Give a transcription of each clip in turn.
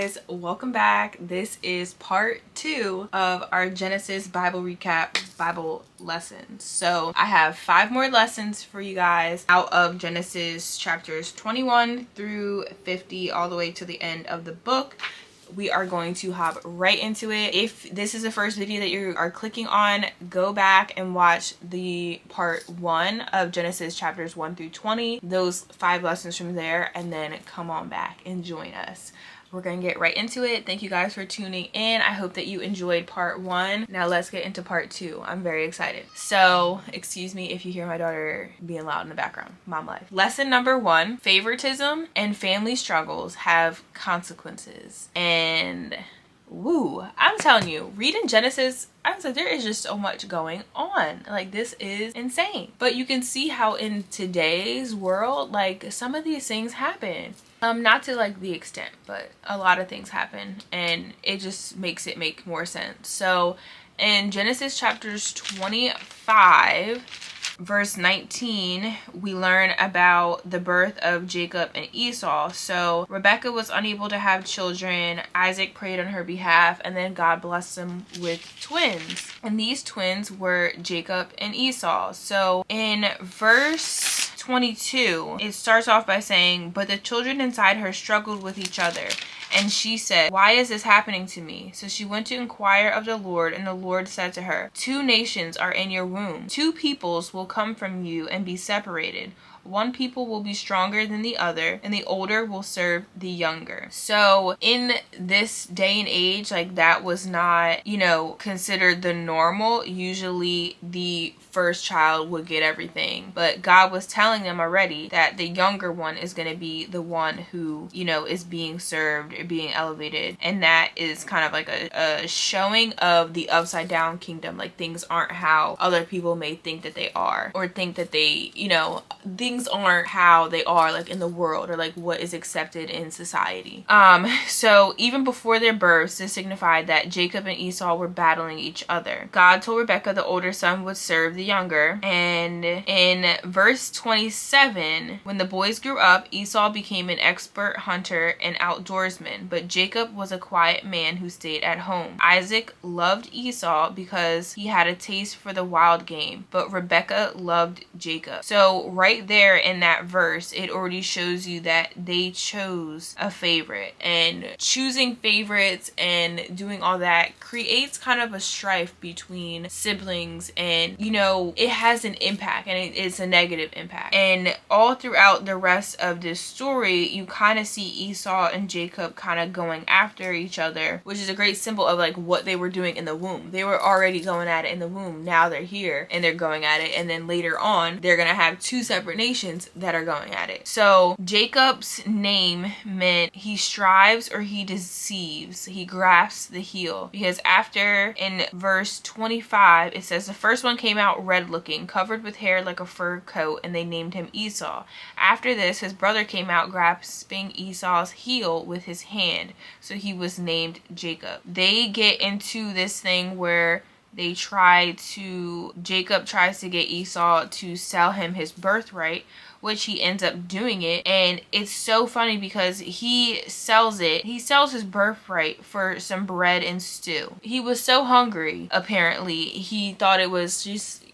guys, welcome back. This is part 2 of our Genesis Bible recap Bible lessons. So I have 5 more lessons for you guys out of Genesis chapters 21 through 50 all the way to the end of the book. We are going to hop right into it. If this is the first video that you are clicking on, go back and watch the part 1 of Genesis chapters 1 through 20, those 5 lessons from there, and then come on back and join us. We're gonna get right into it. Thank you guys for tuning in. I hope that you enjoyed part 1. Now let's get into part 2. I'm very excited. So excuse me if you hear my daughter being loud in the background. Mom life. Lesson number 1, favoritism and family struggles have consequences. And woo, I'm telling you, reading Genesis, I was like, there is just so much going on. Like, this is insane. But you can see how in today's world, like, some of these things happen. Not to like the extent, but a lot of things happen, and it just makes it make more sense. So in Genesis chapters 25, verse 19, we learn about the birth of Jacob and Esau. So Rebecca was unable to have children. Isaac prayed on her behalf, and then God blessed them with twins. And these twins were Jacob and Esau. So in verse 22, it starts off by saying, "But the children inside her struggled with each other. And she said, 'Why is this happening to me?' So she went to inquire of the Lord, and the Lord said to her, 'Two nations are in your womb. 2 peoples will come from you and be separated. One people will be stronger than the other, and the older will serve the younger.'" So in this day and age, like, that was not, considered the normal. Usually the first child would get everything, but God was telling them already that the younger one is going to be the one who, is being served or being elevated. And that is kind of like a showing of the upside down kingdom. Like, things aren't how other people may think that they are, or think that they, things aren't how they are, like, in the world, or like what is accepted in society. So even before their births, this signified that Jacob and Esau were battling each other. God told Rebecca the older son would serve the younger. And in verse 27, when the boys grew up, Esau became an expert hunter and outdoorsman, but Jacob was a quiet man who stayed at home. Isaac loved Esau because he had a taste for the wild game, but Rebecca loved Jacob. So right there in that verse, it already shows you that they chose a favorite, and choosing favorites and doing all that creates kind of a strife between siblings, and it has an impact, and it's a negative impact. And all throughout the rest of this story, you kind of see Esau and Jacob kind of going after each other, which is a great symbol of like what they were doing in the womb. They were already going at it in the womb. Now they're here and they're going at it, and then later on they're gonna have 2 separate nations that are going at it. So Jacob's name meant he strives or he deceives. He grasps the heel, because after, in verse 25, it says, "The first one came out red looking, covered with hair like a fur coat, and they named him Esau. After this, his brother came out grasping Esau's heel with his hand, so he was named Jacob." They get into this thing where Jacob tries to get Esau to sell him his birthright, which he ends up doing it. And it's so funny because he sells his birthright for some bread and stew. He was so hungry, apparently, he thought it was just,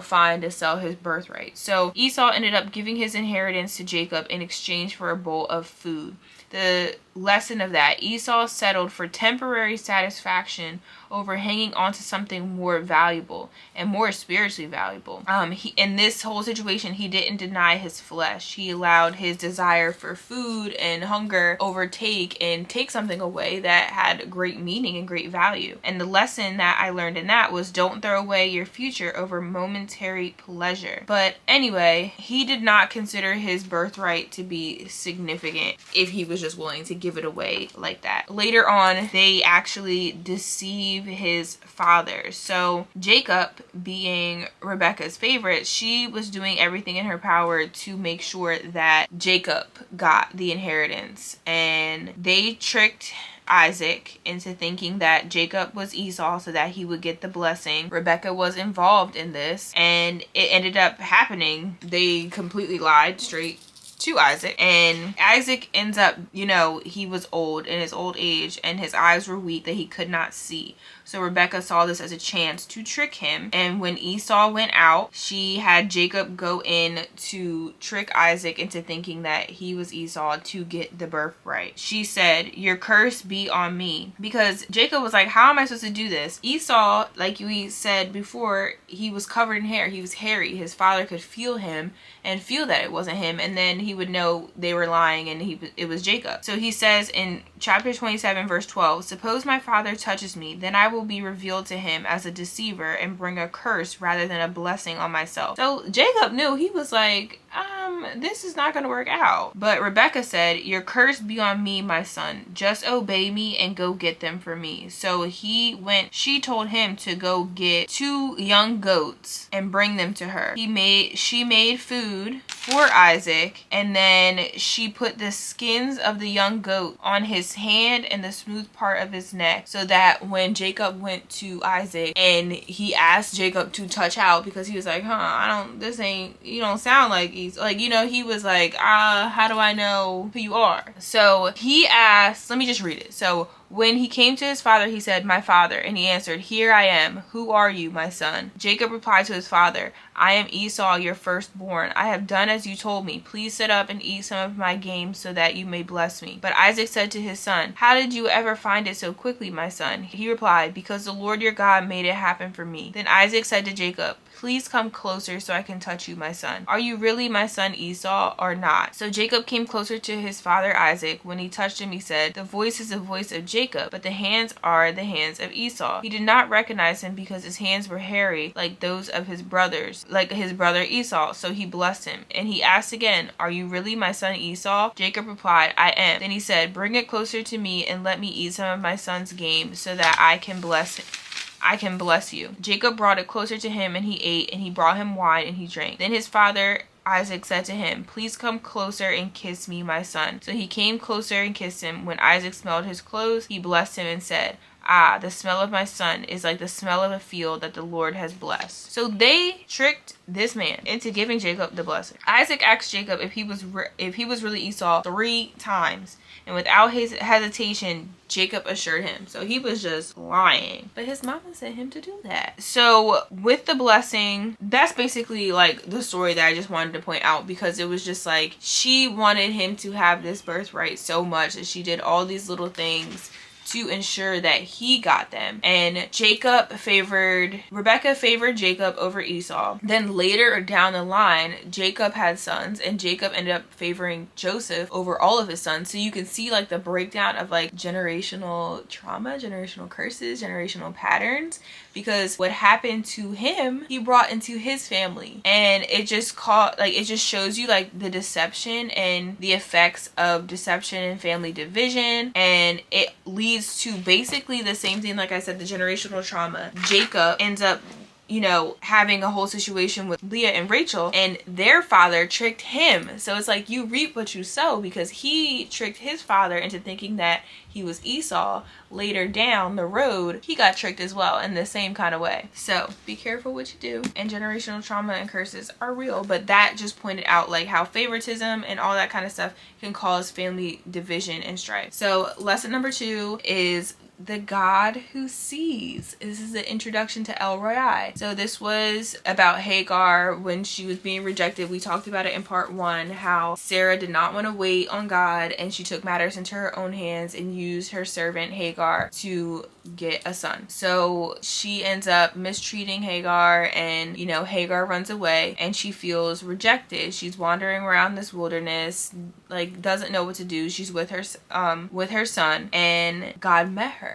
fine to sell his birthright. So Esau ended up giving his inheritance to Jacob in exchange for a bowl of food. The lesson of that, Esau settled for temporary satisfaction over hanging on to something more valuable and more spiritually valuable. In this whole situation, he didn't deny his flesh. He allowed his desire for food and hunger overtake and take something away that had great meaning and great value. And the lesson that I learned in that was, don't throw away your future over momentary pleasure. But anyway, he did not consider his birthright to be significant if he was just willing to give it away like that. Later on, they actually deceive his father. So Jacob, being Rebecca's favorite, she was doing everything in her power to make sure that Jacob got the inheritance, and they tricked Isaac into thinking that Jacob was Esau so that he would get the blessing. Rebecca was involved in this, and it ended up happening. They completely lied straight to Isaac, and Isaac ends up, you know, he was old in his old age and his eyes were weak that he could not see. So Rebecca saw this as a chance to trick him, and when Esau went out, she had Jacob go in to trick Isaac into thinking that he was Esau to get the birthright. She said, "Your curse be on me," because Jacob was like, how am I supposed to do this? Esau, like we said before, he was covered in hair. He was hairy. His father could feel him and feel that it wasn't him, and then he would know they were lying and it was Jacob. So he says in chapter 27 verse 12, "Suppose my father touches me, then I will be revealed to him as a deceiver and bring a curse rather than a blessing on myself." So Jacob knew. He was like, this is not going to work out. But Rebecca said, "Your curse be on me, my son. Just obey me and go get them for me." So he went, she told him to go get 2 young goats and bring them to her. She made food for Isaac, and then she put the skins of the young goat on his hand and the smooth part of his neck, so that when Jacob went to Isaac and he asked Jacob to touch out, because he was like, you don't sound like he's like, you know, he was like, how do I know who you are? So he asked, let me just read it. So when he came to his father, he said, "My father." And he answered, "Here I am. Who are you, my son?" Jacob replied to his father, "I am Esau, your firstborn. I have done as you told me. Please sit up and eat some of my game so that you may bless me." But Isaac said to his son, "How did you ever find it so quickly, my son?" He replied, "Because the Lord your God made it happen for me." Then Isaac said to Jacob, "Please come closer so I can touch you, my son. Are you really my son Esau or not?" So Jacob came closer to his father Isaac. When he touched him, he said, "The voice is the voice of Jacob, but the hands are the hands of Esau." He did not recognize him because his hands were hairy like those of his brothers, like his brother Esau. So he blessed him. And he asked again, "Are you really my son Esau?" Jacob replied, "I am." Then he said, "Bring it closer to me and let me eat some of my son's game so that I can bless you." Jacob brought it closer to him, and he ate, and he brought him wine, and he drank. Then his father Isaac said to him, "Please come closer and kiss me, my son." So he came closer and kissed him. When Isaac smelled his clothes, he blessed him and said, "Ah, the smell of my son is like the smell of a field that the Lord has blessed." So they tricked this man into giving Jacob the blessing. Isaac asked Jacob if he was really Esau 3 times. And without his hesitation, Jacob assured him. So he was just lying. But his mama sent him to do that. So with the blessing, that's basically like the story that I just wanted to point out, because it was just like she wanted him to have this birthright so much that she did all these little things to ensure that he got them. And Rebecca favored Jacob over Esau. Then later down the line, Jacob had sons, and Jacob ended up favoring Joseph over all of his sons. So you can see like the breakdown of like generational trauma, generational curses, generational patterns, because what happened to him, he brought into his family. And it just shows you like the deception and the effects of deception and family division, and it leads to basically the same thing. Like I said, the generational trauma. Jacob ends up, you know, having a whole situation with Leah and Rachel, and their father tricked him. So it's like you reap what you sow, because he tricked his father into thinking that he was Esau. Later down the road, he got tricked as well in the same kind of way. So be careful what you do. And generational trauma and curses are real, but that just pointed out like how favoritism and all that kind of stuff can cause family division and strife. So lesson number 2 is the God who sees. This is the introduction to El-Roi. So this was about Hagar when she was being rejected. We talked about it in part 1, how Sarah did not want to wait on God, and she took matters into her own hands and used her servant Hagar to get a son. So she ends up mistreating Hagar, and you know, Hagar runs away and she feels rejected. She's wandering around this wilderness, like doesn't know what to do. She's with her son, and God met her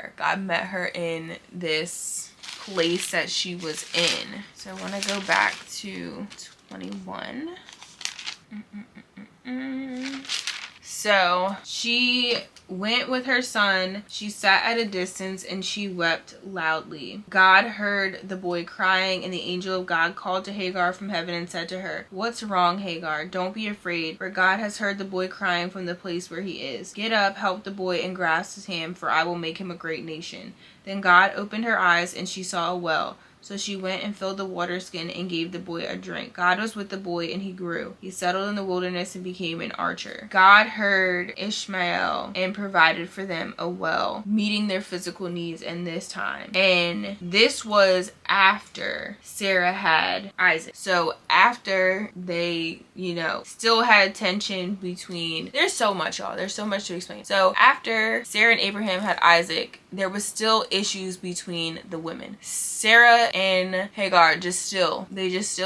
in this place that she was in. So I want to go back to 21. So she went with her son. She sat at a distance and she wept loudly. God heard the boy crying, and the angel of God called to Hagar from heaven and said to her, "What's wrong, Hagar? Don't be afraid, for God has heard the boy crying from the place where he is. Get up, help the boy, and grasp his hand, for I will make him a great nation. Then God opened her eyes, and she saw a well. So she went and filled the water skin and gave the boy a drink. God was with the boy, and he grew. He settled in the wilderness and became an archer. God heard Ishmael and provided for them a well, meeting their physical needs in this time. And this was after Sarah had Isaac. So after they, still had tension between... There's so much, y'all. There's so much to explain. So after Sarah and Abraham had Isaac, there was still issues between the women. Sarah and Hagar just still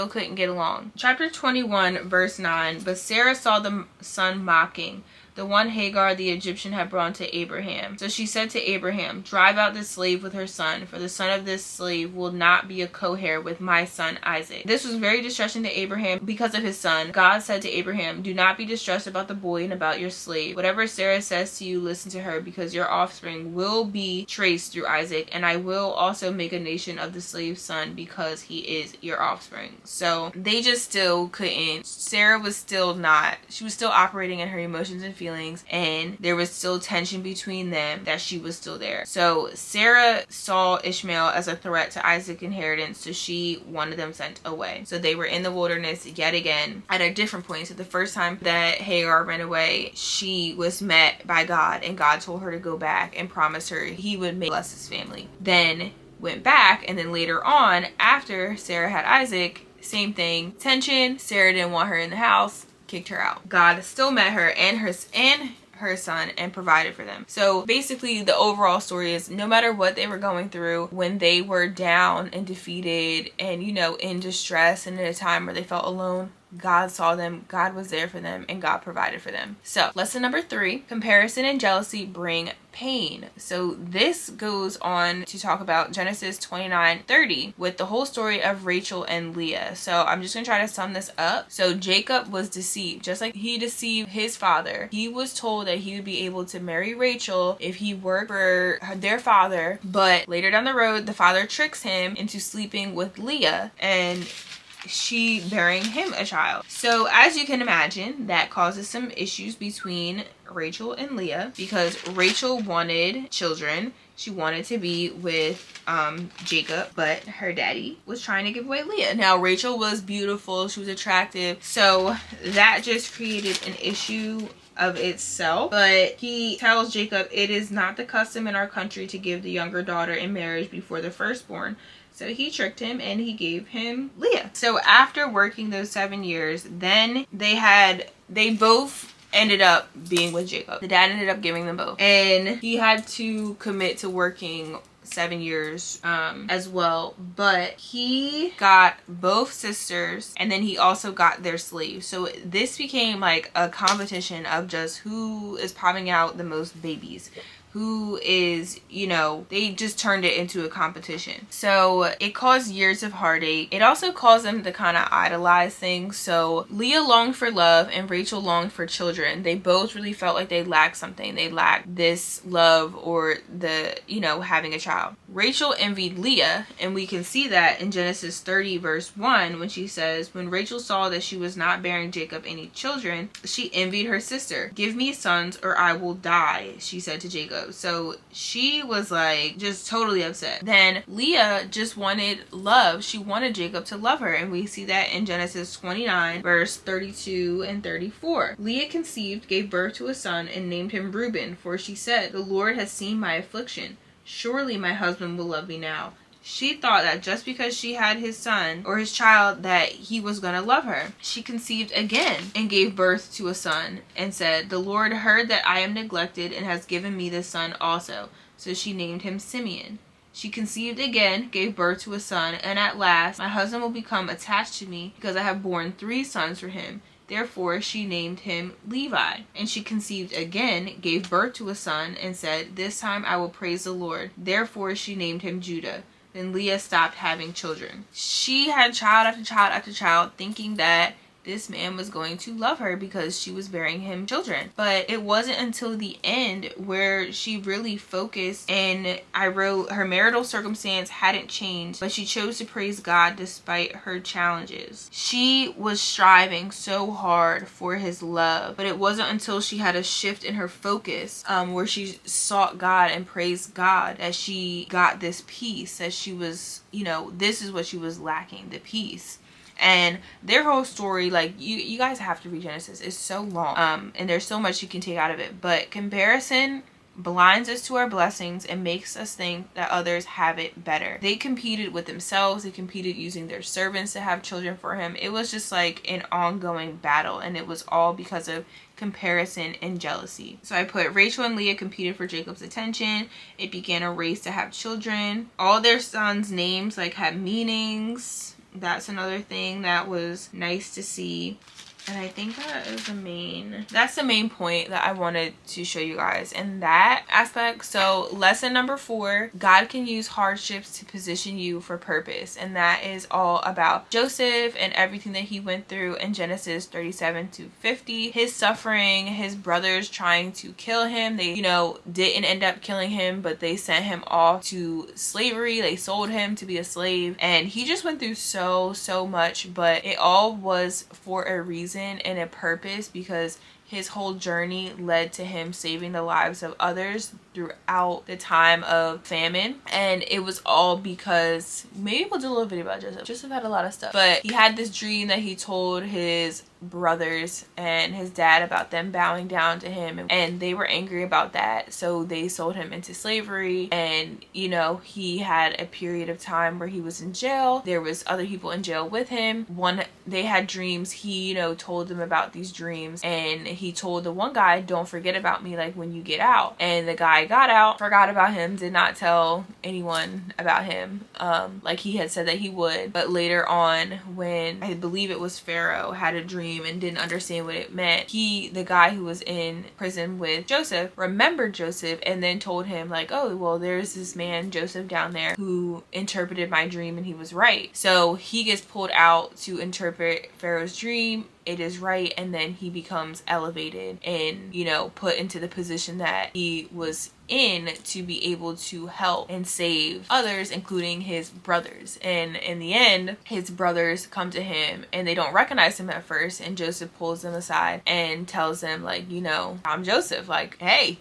couldn't get along. Chapter 21 verse 9, but Sarah saw the son mocking, the one Hagar the Egyptian had brought to Abraham. So she said to Abraham, drive out this slave with her son, for the son of this slave will not be a co-heir with my son Isaac. This was very distressing to Abraham because of his son. God said to Abraham, do not be distressed about the boy and about your slave. Whatever Sarah says to you, listen to her, because your offspring will be traced through Isaac, and I will also make a nation of the slave's son because he is your offspring. So they just still couldn't. Sarah was still not, she was still operating in her emotions and feelings, and there was still tension between them, that she was still there. So Sarah saw Ishmael as a threat to Isaac's inheritance, so she wanted them sent away. So they were in the wilderness yet again at a different point. So the first time that Hagar ran away, she was met by God, and God told her to go back and promised her he would bless his family. Then went back, and then later on, after Sarah had Isaac, same thing, tension. Sarah didn't want her in the house, kicked her out. God still met her and her son and provided for them. So basically the overall story is, no matter what they were going through, when they were down and defeated and in distress and in a time where they felt alone, God saw them, God was there for them, and God provided for them. So lesson number 3, comparison and jealousy bring pain. So this goes on to talk about Genesis 29:30 with the whole story of Rachel and Leah. So I'm just gonna try to sum this up. So Jacob was deceived, just like he deceived his father. He was told that he would be able to marry Rachel if he worked for their father, but later down the road the father tricks him into sleeping with Leah and she bearing him a child. So as you can imagine, that causes some issues between Rachel and Leah, because Rachel wanted children. She wanted to be with Jacob, but her daddy was trying to give away Leah. Now Rachel was beautiful, she was attractive, so that just created an issue of itself. But he tells Jacob, it is not the custom in our country to give the younger daughter in marriage before the firstborn. So he tricked him and he gave him Leah. So after working those 7 years, then they both ended up being with Jacob. The dad ended up giving them both, and he had to commit to working 7 years as well, but he got both sisters, and then he also got their slaves. So this became like a competition of just who is popping out the most babies, who is, they just turned it into a competition. So it caused years of heartache. It also caused them to kind of idolize things. So Leah longed for love and Rachel longed for children. They both really felt like they lacked something. They lacked this love or the, having a child. Rachel envied Leah, and we can see that in Genesis 30 verse 1 when she says, when Rachel saw that she was not bearing Jacob any children, she envied her sister. Give me sons or I will die, she said to Jacob. So she was like just totally upset. Then Leah just wanted love. She wanted Jacob to love her, and we see that in Genesis 29 verse 32 and 34. Leah conceived, gave birth to a son, and named him Reuben, for she said, the Lord has seen my affliction. Surely my husband will love me now. She thought that just because she had his son or his child that he was going to love her. She conceived again and gave birth to a son and said, the Lord heard that I am neglected and has given me this son also. So she named him Simeon. She conceived again, gave birth to a son, and at last my husband will become attached to me because I have borne 3 sons for him. Therefore she named him Levi. And she conceived again, gave birth to a son, and said, this time I will praise the Lord. Therefore she named him Judah. Then Leah stopped having children. She had child after child after child, thinking that this man was going to love her because she was bearing him children. But it wasn't until the end where she really focused, and I wrote, her marital circumstance hadn't changed, but she chose to praise God despite her challenges. She was striving so hard for his love, but it wasn't until she had a shift in her focus, where she sought God and praised God, that she got this peace, that she was, you know, this is what she was lacking, the peace. And their whole story, like, you guys have to read Genesis. It's so long, and there's so much you can take out of it. But comparison blinds us to our blessings and makes us think that others have it better. They competed with themselves. They competed using their servants to have children for him. It was just like an ongoing battle, and it was all because of comparison and jealousy. So I put Rachel and Leah competed for Jacob's attention. It began a race to have children. All their sons' names like had meanings. That's another thing that was nice to see. And I think that's the main point that I wanted to show you guys in that aspect. So lesson number 4, God can use hardships to position you for purpose. And that is all about Joseph and everything that he went through in Genesis 37 to 50. His suffering, his brothers trying to kill him. They, you know, didn't end up killing him, but they sent him off to slavery. They sold him to be a slave. And he just went through so much, but it all was for a reason and a purpose, because his whole journey led to him saving the lives of others throughout the time of famine. And it was all because, maybe we'll do a little video about Joseph. Joseph had a lot of stuff, but he had this dream that he told his brothers and his dad about them bowing down to him, and they were angry about that, so they sold him into slavery. And you know, he had a period of time where he was in jail. There was other people in jail with him. They had dreams. He, you know, told them about these dreams, and he told the one guy, don't forget about me, like, when you get out. And the guy got out, forgot about him, did not tell anyone about him, like he had said that he would. But later on, when I believe it was Pharaoh had a dream and didn't understand what it meant, the guy who was in prison with Joseph remembered Joseph and then told him, like, oh, well, there's this man Joseph down there who interpreted my dream, and he was right. So he gets pulled out to interpret Pharaoh's dream. It is right, and then he becomes elevated and, you know, put into the position that he was in to be able to help and save others, including his brothers. And in the end, his brothers come to him and they don't recognize him at first, and Joseph pulls them aside and tells them, like, you know, I'm Joseph, like, hey.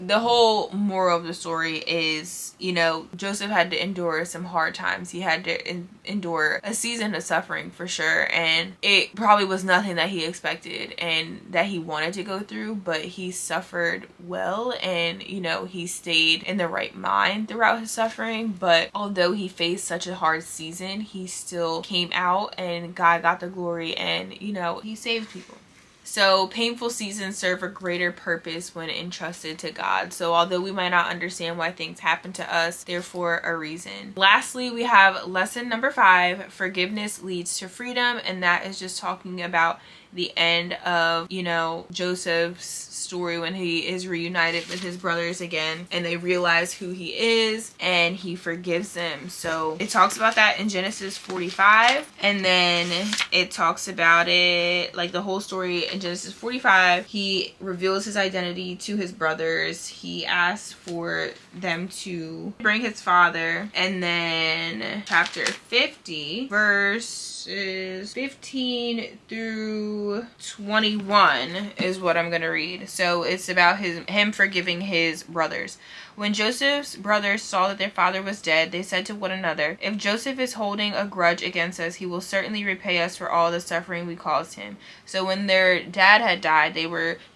The whole moral of the story is, you know, Joseph had to endure some hard times. He had to endure a season of suffering for sure, and it probably was nothing that he expected and that he wanted to go through, but he suffered well, and, you know, he stayed in the right mind throughout his suffering. But although he faced such a hard season, he still came out, and God got the glory, and, you know, he saved people. So painful seasons serve a greater purpose when entrusted to God. So although we might not understand why things happen to us, they're for a reason. Lastly, we have lesson number 5, forgiveness leads to freedom. And that is just talking about the end of, you know, Joseph's story when he is reunited with his brothers again, and they realize who he is, and he forgives them. So it talks about that in Genesis 45, and then it talks about it, like, the whole story in Genesis 45. He reveals his identity to his brothers. He asks for them to bring his father, and then chapter 50 verses 15 through 21 is what I'm gonna read. So it's about him forgiving his brothers. When Joseph's brothers saw that their father was dead, they said to one another, if Joseph is holding a grudge against us, he will certainly repay us for all the suffering we caused him. So when their dad had died,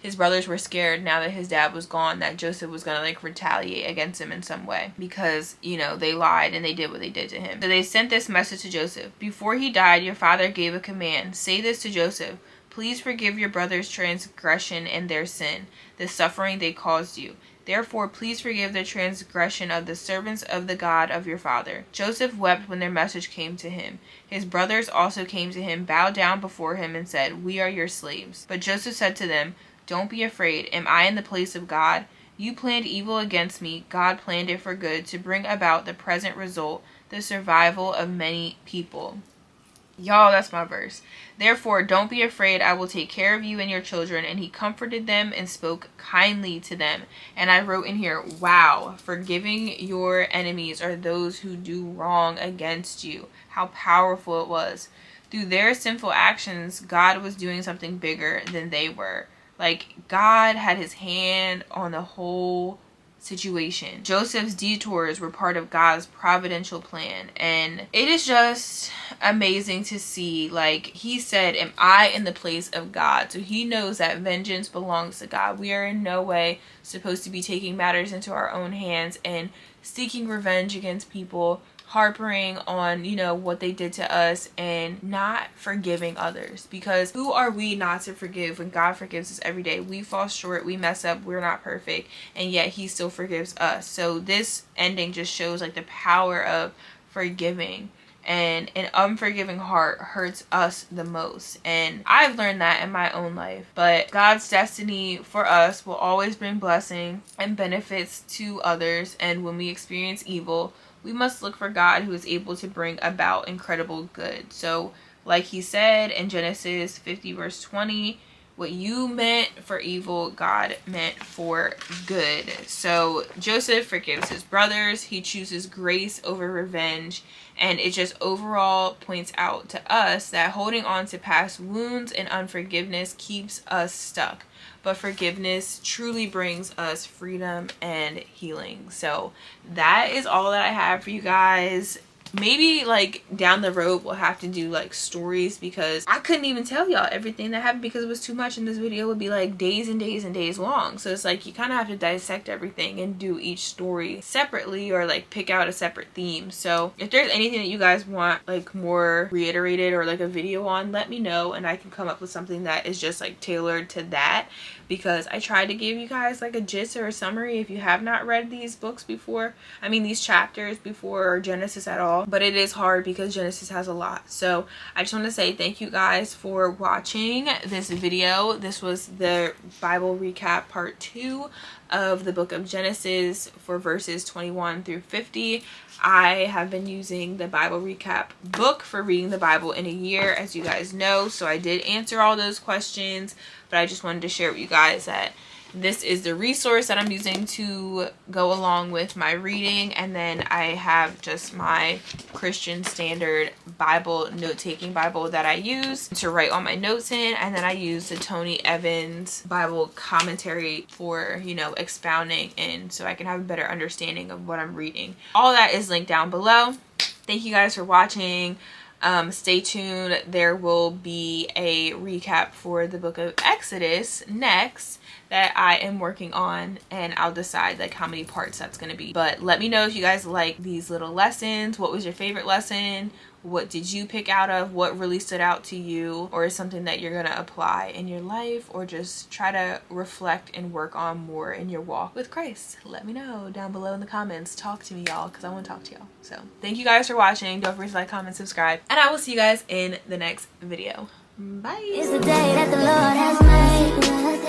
his brothers were scared now that his dad was gone, that Joseph was gonna, like, retaliate against him in some way, because, you know, they lied and they did what they did to him. So they sent this message to Joseph. Before he died, your father gave a command. Say this to Joseph. Please forgive your brother's transgression and their sin, the suffering they caused you. Therefore, please forgive the transgression of the servants of the God of your father. Joseph wept when their message came to him. His brothers also came to him, bowed down before him, and said, we are your slaves. But Joseph said to them, don't be afraid. Am I in the place of God? You planned evil against me. God planned it for good, to bring about the present result, the survival of many people. Y'all, that's my verse. Therefore, don't be afraid. I will take care of you and your children. And he comforted them and spoke kindly to them. And I wrote in here, wow, forgiving your enemies or those who do wrong against you. How powerful it was. Through their sinful actions, God was doing something bigger than they were. Like, God had his hand on the whole situation. Joseph's detours were part of God's providential plan, and it is just amazing to see. Like, he said, am I in the place of God? So he knows that vengeance belongs to God. We are in no way supposed to be taking matters into our own hands and seeking revenge against people, harping on, you know, what they did to us and not forgiving others. Because who are we not to forgive when God forgives us every day? We fall short, we mess up, we're not perfect, and yet he still forgives us. So this ending just shows like the power of forgiving. And an unforgiving heart hurts us the most. And I've learned that in my own life. But God's destiny for us will always bring blessing and benefits to others. And when we experience evil, we must look for God, who is able to bring about incredible good. So like he said in Genesis 50 verse 20, what you meant for evil, God meant for good. So Joseph forgives his brothers. He chooses grace over revenge. And it just overall points out to us that holding on to past wounds and unforgiveness keeps us stuck. But forgiveness truly brings us freedom and healing. So that is all that I have for you guys. Maybe like down the road we'll have to do like stories, because I couldn't even tell y'all everything that happened because it was too much, and this video would be like days and days and days long. So it's like you kind of have to dissect everything and do each story separately, or like pick out a separate theme. So if there's anything that you guys want like more reiterated or like a video on, let me know and I can come up with something that is just like tailored to that. Because I tried to give you guys like a gist or a summary if you have not read these books before. I mean these chapters before, or Genesis at all. But it is hard because Genesis has a lot. So I just want to say thank you guys for watching this video. This was the Bible recap part 2 of the book of Genesis for verses 21 through 50. I have been using the Bible recap book for reading the Bible in a year, as you guys know. So I did answer all those questions, but I just wanted to share with you guys that this is the resource that I'm using to go along with my reading. And then I have just my Christian Standard Bible, note-taking Bible that I use to write all my notes in. And then I use the Tony Evans Bible commentary for, you know, expounding in, so I can have a better understanding of what I'm reading. All that is linked down below. Thank you guys for watching. Stay tuned. There will be a recap for the book of Exodus next that I am working on, and I'll decide like how many parts that's going to be. But let me know if you guys like these little lessons. What was your favorite lesson? What did you pick out of? What really stood out to you? Or is something that you're going to apply in your life, or just try to reflect and work on more in your walk with Christ? Let me know down below in the comments. Talk to me, y'all, because I want to talk to y'all. So thank you guys for watching. Don't forget to like, comment, subscribe, and I will see you guys in the next video. Bye. It's the day that the Lord has made.